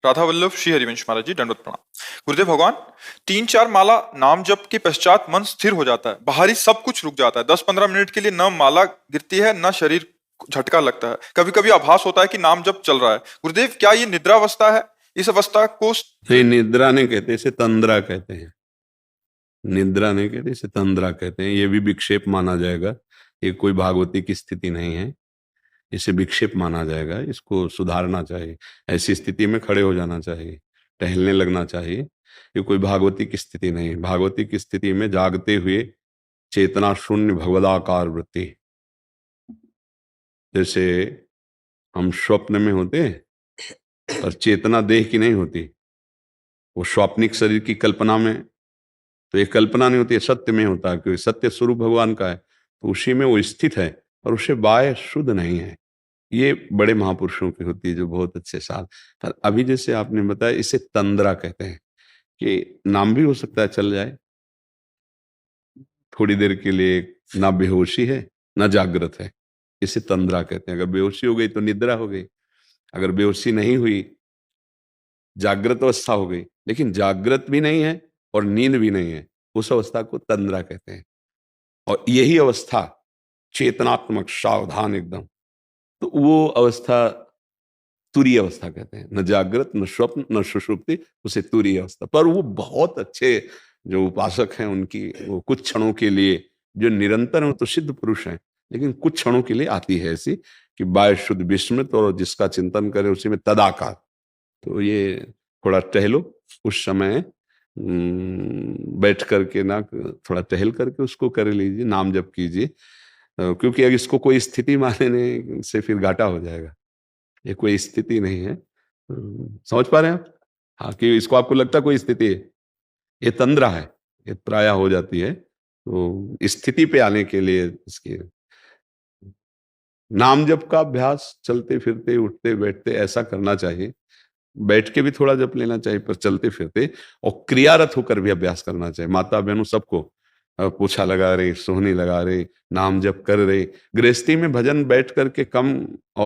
राधा वल्लभ श्री हरिवंश महाराज जी, दंडवत प्रणाम। गुरुदेव भगवान, 3-4 माला नाम जप के पश्चात मन स्थिर हो जाता है, बाहरी सब कुछ रुक जाता है। 10-15 मिनट के लिए न माला गिरती है न शरीर झटका लगता है। कभी कभी आभास होता है कि नाम जप चल रहा है। गुरुदेव, क्या ये निद्रा अवस्था है? इस अवस्था को नहीं, निद्रा नहीं कहते, इसे तंद्रा कहते हैं। निद्रा नहीं कहते, इसे तंद्रा कहते हैं। ये भी विक्षेप माना जाएगा। ये कोई भागवती की स्थिति नहीं है, इसे विक्षेप माना जाएगा। इसको सुधारना चाहिए। ऐसी स्थिति में खड़े हो जाना चाहिए, टहलने लगना चाहिए। ये कोई भागवती की स्थिति नहीं है। भागवती की स्थिति में जागते हुए चेतना शून्य भगवदाकार वृत्ति, जैसे हम स्वप्न में होते हैं और चेतना देह की नहीं होती। वो स्वाप्निक शरीर की कल्पना में, तो ये कल्पना नहीं होती है, सत्य में होता है, क्योंकि सत्य स्वरूप भगवान का है, तो उसी में वो स्थित है और उसे बाह्य शुद्ध नहीं है। ये बड़े महापुरुषों की होती है जो बहुत अच्छे साल। पर अभी जैसे आपने बताया, इसे तंद्रा कहते हैं कि नाम भी हो सकता है चल जाए थोड़ी देर के लिए, ना बेहोशी है ना जागृत है, इसे तंद्रा कहते हैं। अगर बेहोशी हो गई तो निद्रा हो गई, अगर बेहोशी नहीं हुई जागृत अवस्था हो गई, लेकिन जागृत भी नहीं है और नींद भी नहीं है, उस अवस्था को तंद्रा कहते हैं। और यही अवस्था चेतनात्मक सावधान एकदम, तो वो अवस्था तुरीय अवस्था कहते हैं। न जागृत न स्वप्न न सुषुप्ति, उसे तुरीय अवस्था। पर वो बहुत अच्छे जो उपासक हैं उनकी वो कुछ क्षणों के लिए, जो निरंतर हैं तो सिद्ध पुरुष हैं, लेकिन कुछ क्षणों के लिए आती है ऐसी कि बाह्य शुद्ध विस्मृत और जिसका चिंतन करे उसी में तदाकार। तो ये थोड़ा टहलो उस समय, बैठ करके ना, थोड़ा टहल करके उसको कर लीजिए, नाम जप कीजिए। क्योंकि अगर इसको कोई स्थिति मानने से फिर घाटा हो जाएगा। ये कोई स्थिति नहीं है। समझ पा रहे हैं आप? हाँ, कि इसको आपको लगता है कोई स्थिति है, ये तंद्रा है, ये प्राय हो जाती है। तो स्थिति पे आने के लिए इसके नाम जप का अभ्यास चलते फिरते उठते बैठते ऐसा करना चाहिए। बैठ के भी थोड़ा जप लेना चाहिए, पर चलते फिरते और क्रियारत होकर भी अभ्यास करना चाहिए। माता बहनों सबको पोछा लगा रहे, सोहनी लगा रहे, नाम जप कर रहे। गृहस्थी में भजन बैठ करके कम